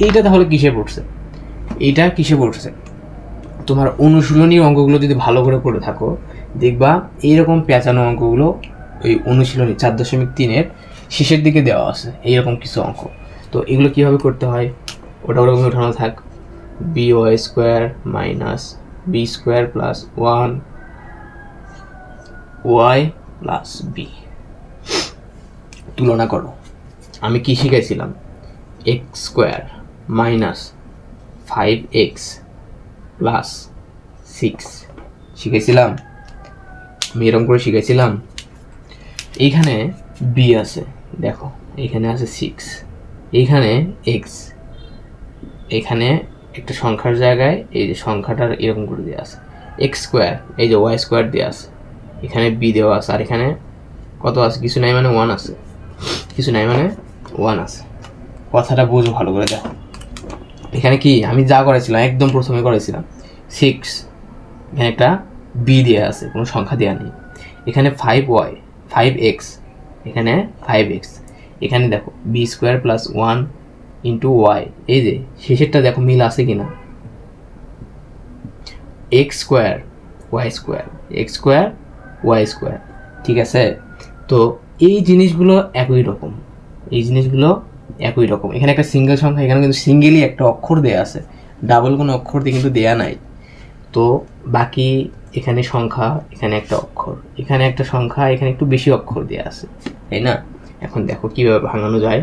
এইটা তাহলে কিসে পড়ছে? তোমার অনুশীলনী অঙ্কগুলো যদি ভালো করে পড়ে থাকো দেখবা এইরকম পেঁচানো অঙ্কগুলো ওই অনুশীলনী 4.3-এর শেষের দিকে দেওয়া আছে, এইরকম কিছু অঙ্ক। তো এগুলো কীভাবে করতে হয় ওটা ওরকম উঠানো থাক। by² - b² + 1 y + b তুলনা করো। আমি কি শিখাইছিলাম? x² - 5x + 6 শিখাইছিলাম, আমি এরকম করে শিখাইছিলাম। এইখানে b আছে, দেখো এইখানে আছে 6, এইখানে x, এখানে একটা সংখ্যার জায়গায় এই যে সংখ্যাটার এরকম করে দেওয়া আছে, x², এই যে y² দেওয়া আছে, এখানে বি দেওয়া আছে, আর এখানে কত আছে? কিছু নাই মানে 1 আছে, কিছু নাই মানে 1 আছে। কথাটা বুঝো ভালো করে দেখো। এখানে কি আমি যা করেছিলাম একদম প্রথমে করেছিলাম 6, এখানে একটা বি দেওয়া আছে, কোনো সংখ্যা দেওয়া নেই। এখানে 5y 5x, এখানে 5x, এখানে দেখো B square plus 1 into y, এই যে শেষেরটা দেখো মিল আছে কিনা, x square Y square, x square Y square, ঠিক আছে। তো এই জিনিসগুলো একই রকম, এই জিনিসগুলো একই রকম। এখানে একটা সিঙ্গেল সংখ্যা, এখানে কিন্তু সিঙ্গেলই একটা অক্ষর দেয়া আছে, ডাবল কোনো অক্ষর দিয়ে কিন্তু দেয়া নাই। তো বাকি এখানে সংখ্যা, এখানে একটা অক্ষর, এখানে একটা সংখ্যা, এখানে একটু বেশি অক্ষর দেওয়া আছে, তাই না? এখন দেখো কিভাবে ভাঙানো যায়,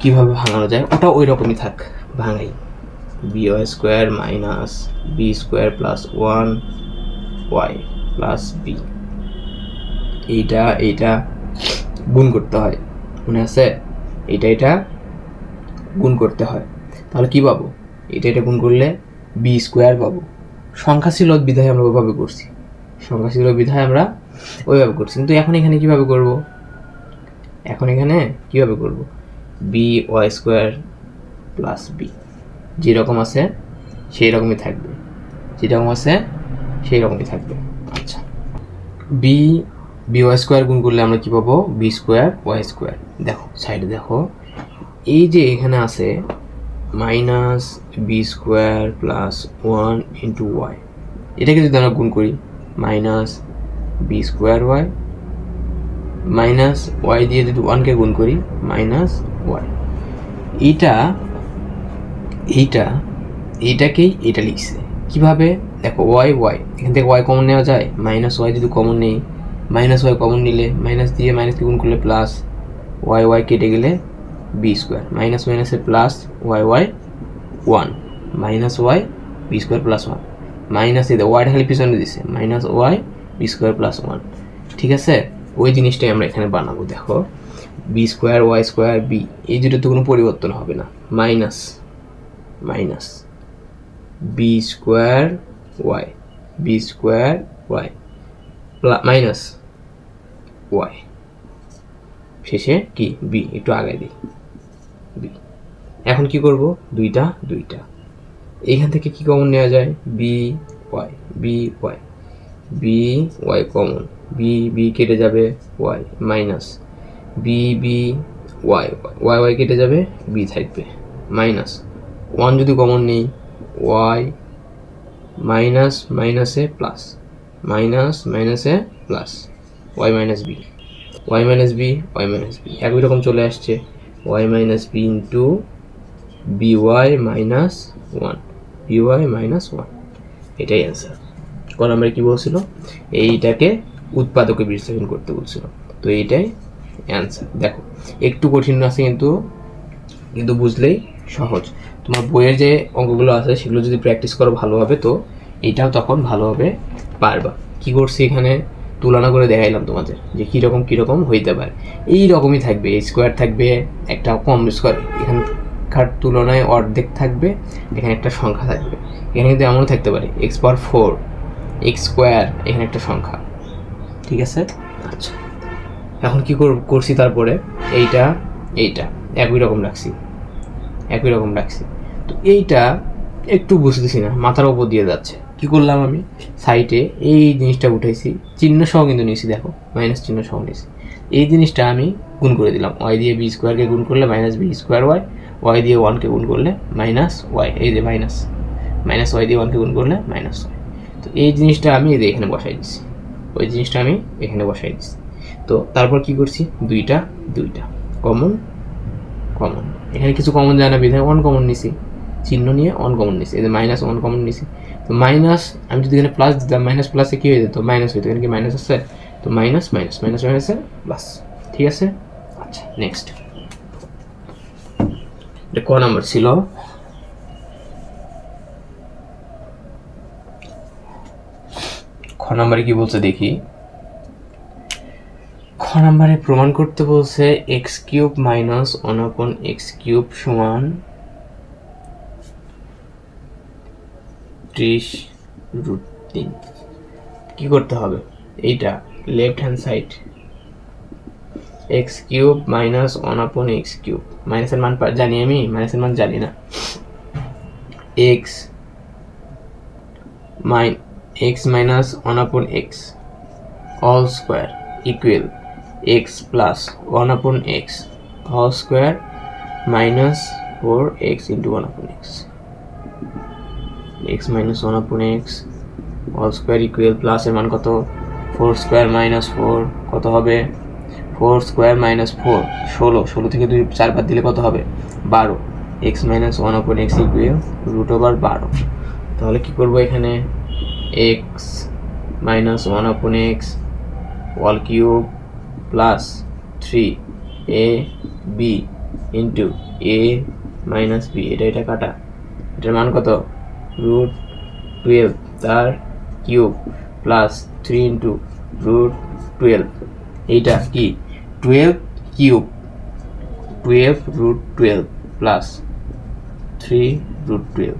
কিভাবে ভাঙানো যায়, ওটা ওই রকমই থাক, ভাঙাই। B Y square minus B square plus 1y plus B, এইটা গুণ করতে হয়, মনে আছে? এটা গুণ করতে হয়, তাহলে কি পাবো? এটা গুণ করলে বি স্কোয়ার পাবো। সংখ্যা ছিল বিধায় আমরা ওইভাবে করছি, সংখ্যা ছিল বিধায় আমরা ওইভাবে করছি। কিন্তু এখন এখানে কিভাবে করব? এখন এখানে কিভাবে করব? B Y square plus B যেরকম আছে সেই রকমই থাকবে, যেরকম আছে সেই রকমই থাকবে। আচ্ছা, বি ওয়াই স্কোয়ার গুণ করলে আমরা কি পাবো? B square Y square. দেখো সাইডে দেখো, এই যে এখানে আছে minus B square plus 1 into Y, এটাকে যদি আমরা গুণ করি minus B square Y, minus Y দিয়ে যদি 1কে গুণ করি মাইনাস ওয়াই, এইটাকেই এটা লিখছে কিভাবে? দেখো ওয়াই এখান থেকে ওয়াই কমন নেওয়া যায়, মাইনাস ওয়াই যদি কমন নেই, মাইনাস ওয়াই কমন নিলে মাইনাস দিয়ে মাইনাসকে গুণ করলে প্লাস, ওয়াই কেটে গেলে বি স্কোয়ার, মাইনাস মাইনাসে plus, Y 1 minus Y B square plus 1, minus এই ওয়াইটা খালি পিছনে দিছে, minus Y B square plus 1, ঠিক আছে। ওই জিনিসটাই আমরা এখানে বানাবো। দেখো B square Y square B, এই দুটো তো কোনো পরিবর্তন হবে না, minus B square Y minus Y, শেষে কি বি, একটু আগে দিই বি। এখন কি করব? দুইটা এইখান থেকে কি কমন নেওয়া যায়? বি ওয়াই কমন, বি কেটে যাবে ওয়াই, মাইনাস বি ওয়াই কেটে যাবে, বি থাকবে, মাইনাস 1 যদি কমন নেই, ওয়াই মাইনাসে প্লাস, মাইনাসে প্লাস, ওয়াই মাইনাস বি একই রকম চলে আসছে, Y minus B into B Y minus 1, এটাই অ্যান্সার। ক নম্বরে কি বলছিল? এইটাকে উৎপাদকে বিশ্লেষণ করতে বলছিল, তো এইটাই অ্যান্সার। দেখো একটু কঠিন আছে, কিন্তু বুঝলেই সহজ। তোমার বইয়ের যে অঙ্কগুলো আছে সেগুলো যদি প্র্যাকটিস করো ভালোভাবে, তো এইটাও তখন ভালোভাবে পারবা। কি করছি এখানে তুলনা করে দেখাইলাম তোমাদের যে কীরকম হইতে পারে। এই রকমই থাকবে, স্কোয়ার থাকবে, একটা কম স্কোয়ার এখানকার তুলনায় অর্ধেক থাকবে, এখানে একটা সংখ্যা থাকবে। এখানে কিন্তু এমনও থাকতে পারে এক্স পাওয়ার 4, এক্স স্কোয়ার, এখানে একটা সংখ্যা, ঠিক আছে। আচ্ছা, এখন কি করছি? তারপরে এইটা একই রকম রাখছি। তো এইটা একটু বুঝতেছি না, মাথার উপর দিয়ে যাচ্ছে। কি করলাম আমি? সাইডে এই জিনিসটা উঠাইছি, চিহ্ন সহ কিন্তু নিয়েছি, দেখো মাইনাস চিহ্ন সহ নিয়েছি। এই জিনিসটা আমি গুণ করে দিলাম, ওয়াই দিয়ে বি স্কোয়ারকে গুণ করলে মাইনাস বি স্কোয়ার ওয়াই দিয়ে 1কে গুণ করলে মাইনাস ওয়াই, এই যে মাইনাস ওয়াই দিয়ে 1কে গুণ করলে মাইনাস ওয়াই। তো এই জিনিসটা আমি এই যে এখানে বসাই দিচ্ছি, ওই জিনিসটা আমি এখানে বসাই দিচ্ছি। তো তারপর কি করছি? দুইটা কমন, এখানে কিছু কমন যায় না বিধায় 1 কমন নিছি, চিহ্ন নিয়ে 1 কমন নিছি, এই যে মাইনাস 1 কমন নিছি। তো মাইনাস আমি যদি এখানে প্লাস দিতাম, মাইনাস প্লাসে কি হয়ে যেত? মাইনাস হইতো, এখানে কি মাইনাস আছে? তো মাইনাসে প্লাস, ঠিক আছে। আচ্ছা নেক্সট, এটা ক নাম্বার ছিল? খ নাম্বারে কি বলছে দেখি। খ নাম্বারে প্রমাণ করতে বলছে এক্স কিউব মাইনাস 1/x³ সমান 30√3। কি করতে হবে? এইটা left hand side x cube minus 1/x cube, মাইনাসের মান জানি আমি, মাইনাসের মান জানি না, x minus 1/x all square equal x plus 1/x all square minus 4x into 1/x, x minus 1/x all square equal plus এর মান কত 4 square minus 4 কত হবে 4 square minus 4 16 থেকে 2 4 বাদ দিলে কত হবে 12, x minus 1/x equal √12। তাহলে কি করব এখানে x minus 1/x all cube plus 3ab into a minus b, এটা কাটা, এটার মান কত √12 তার কিউব প্লাস 3 into √12, এইটা কি 12 কিউব 12 প্লাস 3 √12।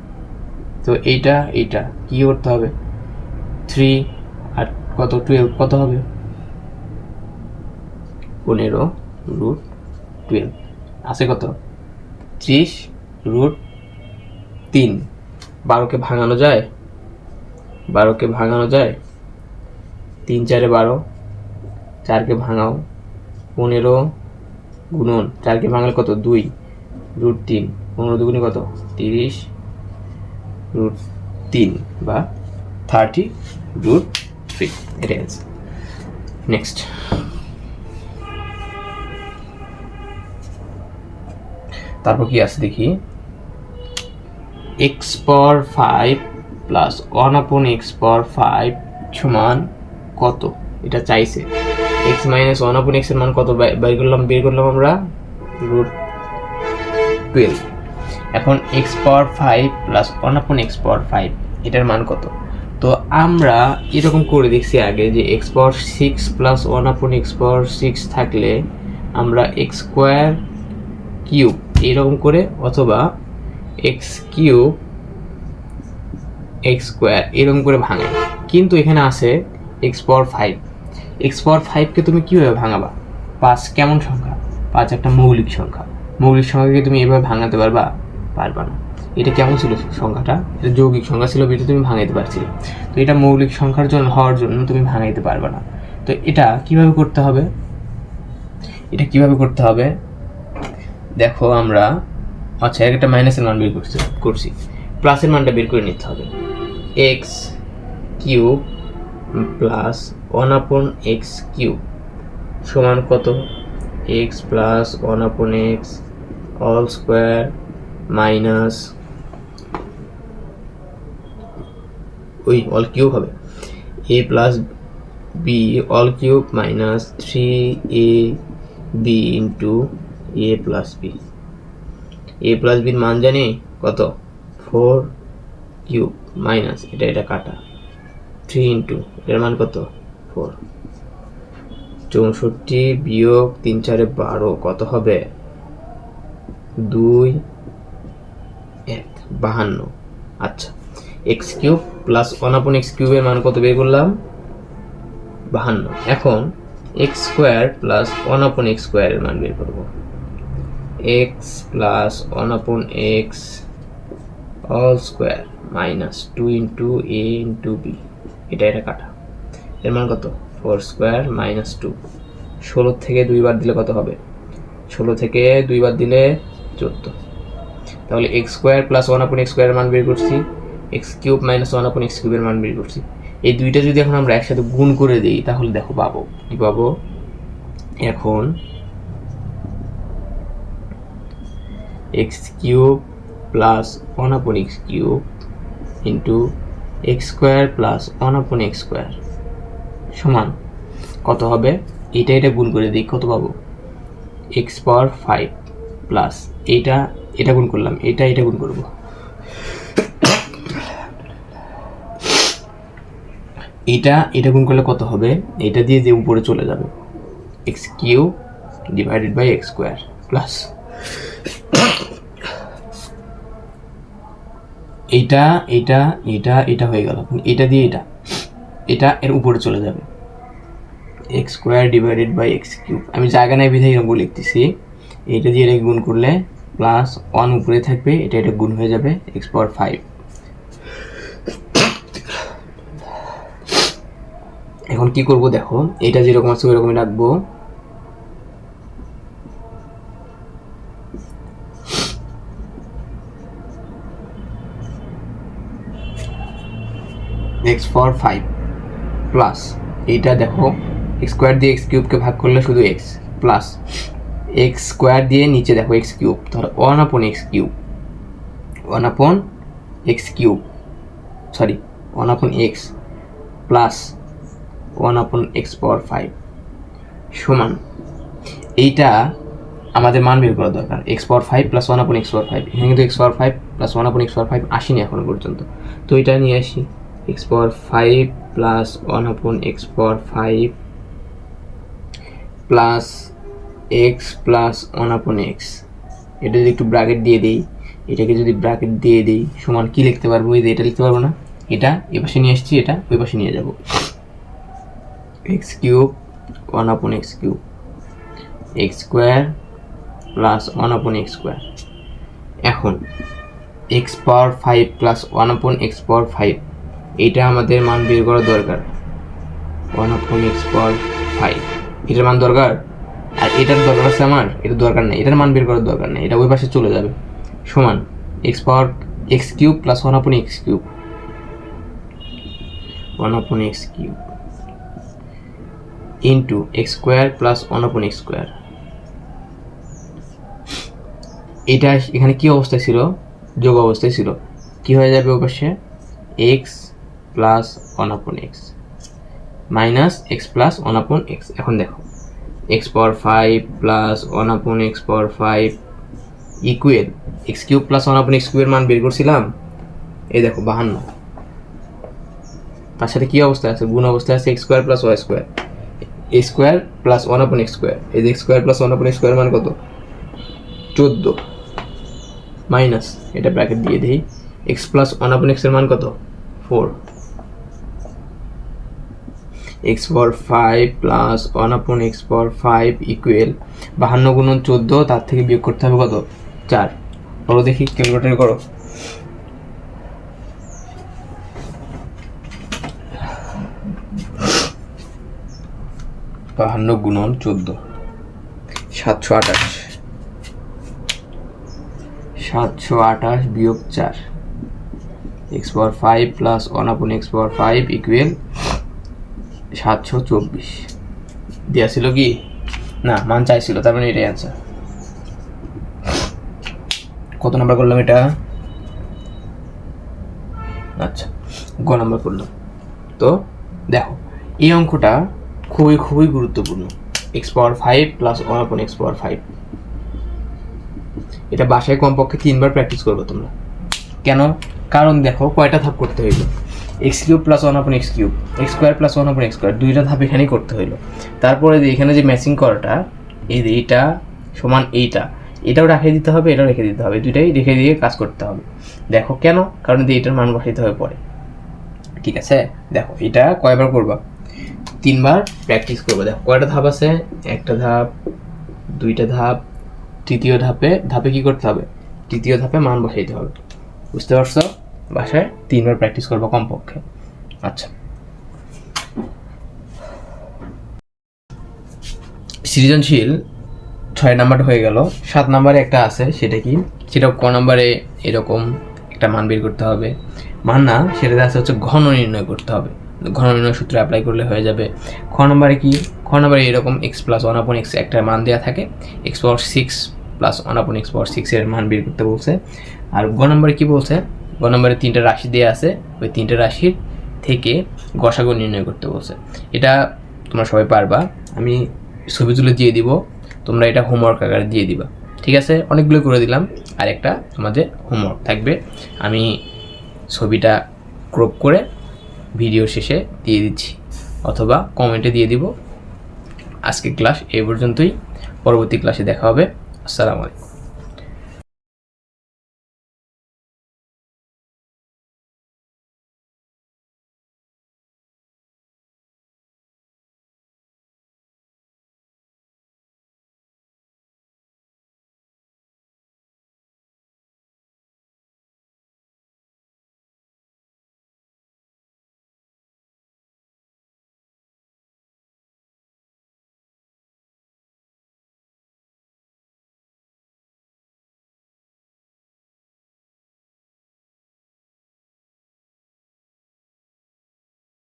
তো এইটা কি করতে হবে 3 আর কত 12 কত হবে 15 √12 আছে কত 30 √3। 12কে ভাঙানো যায় 3 4 12, 4কে ভাঙাও 15 গুণন 4কে ভাঙালে কত 2 √3, 15 দুগুণে কত 30 √3 বা 30 √3, এটা অ্যান্সার। নেক্সট তারপর কি আছে দেখি, x পাওয়ার 5 প্লাস 1/x পাওয়ার 5 সমান কত, এটা চাইছে। x মাইনাস 1/x এর মান কত বের করলাম আমরা √12। এখন x পাওয়ার 5 প্লাস 1/x পাওয়ার 5 এটার মান কত, তো আমরা এরকম করে দেখছি আগে যে x পাওয়ার 6 প্লাস 1/x পাওয়ার 6 থাকলে আমরা x স্কোয়ার কিউব এরকম করে অথবা x কিউব x স্কোয়ার এরকম করে ভাঙে, কিন্তু এখানে আছে x পাওয়ার 5, x পাওয়ার 5কে তুমি কীভাবে ভাঙাবা, 5 কেমন সংখ্যা, 5 একটা মৌলিক সংখ্যাকে তুমি এভাবে ভাঙাতে পারবা না। এটা কেমন ছিল সংখ্যাটা, এটা যৌগিক সংখ্যা ছিল, এটা তুমি ভাঙাইতে পারছিলে, তো এটা মৌলিক সংখ্যার জন্য হওয়ার জন্য তুমি ভাঙাইতে পারবে না। তো এটা কিভাবে করতে হবে দেখো, আমরা আচ্ছা একটা মাইনাসের মান বের করছি, প্লাসের মানটা বের করে নিতে হবে। x cube plus 1/x cube সমান কত, x plus 1/x all square minus ওই অল কিউব হবে a plus b all cube minus 3ab into a plus b। a plus বির মান জানি কত 4 কিউব মাইনাস এটা কাটা 3 ইন্টু এর মান কত 4, 64 বিয়োগ 3 4 12 কত হবে 2 1 52। আচ্ছা x কিউব প্লাস 1/x কিউবের মান কত বের করলাম 52। এখন x স্কোয়ার প্লাস 1/x স্কোয়ারের মান বের করব, x plus 1/x all square minus 2 into a into b, এটা কাটা, এর মান কত 4 স্কোয়ার মাইনাস 2। 16 থেকে 2 বার দিলে কত হবে, 16 থেকে 2 বার দিলে 14। তাহলে x স্কোয়ার প্লাস 1/x স্কোয়ারের মান বের করছি, x কিউব মাইনাস 1/x কিউবের মান বের করছি। এই দুইটা যদি এখন আমরা একসাথে গুণ করে দিই তাহলে দেখো কি পাবো, এখন x cube plus 1/x cube into x square plus 1/x square সমান কত হবে, এটা গুণ করে দিই কত পাবো, x পাওয়ার 5 প্লাস এটা গুণ করলাম, এটা গুণ করব, এটা গুণ করলে কত হবে, এটা দিয়ে যে উপরে চলে যাবে x cube divided by x square plus এটা হয়ে গেল, এটা দিয়ে এটা এর উপরে চলে যাবে, X square divided by X cube. আমি জায়গা নাই বিধায় এরকম লিখতেছি, এইটা দিয়ে এটাকে গুণ করলে প্লাস 1 উপরে থাকবে, এটা গুণ হয়ে যাবে এক্স পাওয়ার 5। এখন কি করব দেখো, এটা যেরকম আছে ওইরকমই রাখবো। এক্স পাওয়ার 5 প্লাস এইটা দেখো এক্স স্কোয়ার দিয়ে এক্স কিউবকে ভাগ করলে শুধু এক্স, প্লাস এক্স স্কোয়ার দিয়ে নিচে দেখো এক্স কিউব, তাহলে 1/x cube, 1/x cube, sorry 1/x plus 1/x পাওয়ার 5 সমান, এইটা আমাদের মান বের করা দরকার, এক্স পাওয়ার 5 প্লাস 1/x পাওয়ার 5। এখানে কিন্তু এক্স পাওয়ার 5 প্লাস 1/x পাওয়ার 5 আসেনি এখনো পর্যন্ত, তো এটা নিয়ে আসি এক্স পাওয়ার 5 প্লাস 1/x পাওয়ার 5 প্লাস এক্স প্লাস 1/x। এটা যদি একটু ব্র্যাকেট দিয়ে দিই, এটাকে যদি ব্র্যাকেট দিয়ে দিই সমান কি লিখতে পারবো, এই যে এটা লিখতে পারবো না, এটা এ পাশে নিয়ে আসছি, এটা ওই পাশে নিয়ে যাব, x cube 1/x cube x square plus 1/x square. এখন এক্স পাওয়ার 5 প্লাস 1/x পাওয়ার 5, এইটা আমাদের মান বের করা দরকার, 1/x পাওয়ার 5 এটার মান দরকার, আর এটার দরকার আছে আমার, এটা দরকার নেই, এটার মান বের করার দরকার নেই, এটা ওই পাশে চলে যাবে, সমান x power x cube plus 1/x cube 1/x cube into x square plus 1/x square. এটা এখানে কি অবস্থায় ছিল, যোগ অবস্থায় ছিল, কি হয়ে যাবে ওই পাশে x plus 1/x minus x plus 1/x। এখন দেখো এক্স পাওয়ার 5 প্লাস 1/x পাওয়ার 5 equal x cube plus 1/x কিউবের মান বের করছিলাম, এই দেখো 52, তার সাথে কি অবস্থায় আছে, গুণ অবস্থায় আছে x square plus Y square, A square plus 1/x square, এই যে x square plus 1/x square মান কত 14 মাইনাস এটা ব্র্যাকেট দিয়ে দিই এক্স প্লাস 1/x এর মান কত 4, এক্স পাওয়ার 5 প্লাস 1/x পাওয়ার 5 ইকুয়াল 52 গুণন 14, তার থেকে বিয়োগ করতে হবে কত 4। বলো দেখি ক্যালকুলেটর করো, বাহান্ন গুণন 14 728, 728 বিয়োগ 4, এক্স পাওয়ার 5 প্লাস 1/x পাওয়ার 5 ইকুয়াল 724 দেওয়া ছিল কি না, মান চাইছিল, তার মানে এটাই অ্যান্সার। কত নাম্বার করলাম এটা, আচ্ছা গ নাম্বার করলাম। তো দেখো এই অঙ্কটা খুবই খুবই গুরুত্বপূর্ণ, এক্স পাওয়ার 5 প্লাস 1/x পাওয়ার 5, এটা বাসায় কমপক্ষে 3বার প্র্যাকটিস করবে তোমরা। কেন, কারণ দেখো কয়টা ধাপ করতে হইলো, x cube plus 1/x cube, x square plus 1/x square, দুইটা ধাপ এখানেই করতে হইলো। তারপরে এখানে যে ম্যাচিং করাটা, এই যে এইটা সমান এইটা, এটাও রেখে দিতে হবে, এটাও রেখে দিতে হবে, দুইটাই রেখে দিয়ে কাজ করতে হবে। দেখো কেন, কারণ এইটার মান বসাইতে হবে পরে, ঠিক আছে। দেখো এটা কয়বার করবা, 3বার প্র্যাকটিস করবো। দেখো কয়টা ধাপ আছে, একটা ধাপ, দুইটা ধাপ, তৃতীয় ধাপে কি করতে হবে, তৃতীয় ধাপে মান বসাইতে হবে, বুঝতে পারছো। বাসায় 3বার প্র্যাকটিস করবো কমপক্ষে। আচ্ছা সৃজনশীল 6 নাম্বারটা হয়ে গেল, 7 নাম্বারে একটা আছে, সেটা কি, সেটা ক নাম্বারে এরকম একটা মান বের করতে হবে, মান না সেটাতে আছে হচ্ছে ঘন নির্ণয় করতে হবে, ঘন নির্ণয় সূত্র অ্যাপ্লাই করলে হয়ে যাবে। খ নম্বরে কি, খ নম্বরে এরকম এক্স প্লাস 1/x একটা মান দেওয়া থাকে, এক্স পাওয়ার 6 প্লাস 1/x পাওয়ার 6 এর মান বের করতে বলছে। আর গ নম্বরে কি বলছে, গ নম্বরে 3টা রাশি দেওয়া আছে, ওই 3টা রাশির থেকে গসাগু নির্ণয় করতে বলছে। এটা তোমরা সবাই পারবা, আমি ছবি তুলে দিয়ে দিব, তোমরা এটা হোমওয়ার্ক আকারে দিয়ে দিবা, ঠিক আছে। অনেকগুলো করে দিলাম, আর একটা তোমাদের হোমওয়ার্ক থাকবে, আমি ছবিটা ক্রপ করে ভিডিও শেষে দিয়ে দিচ্ছি অথবা কমেন্টে দিয়ে দিব। আজকে ক্লাস এই পর্যন্তই, পরবর্তী ক্লাসে দেখা হবে। আসসালামু আলাইকুম।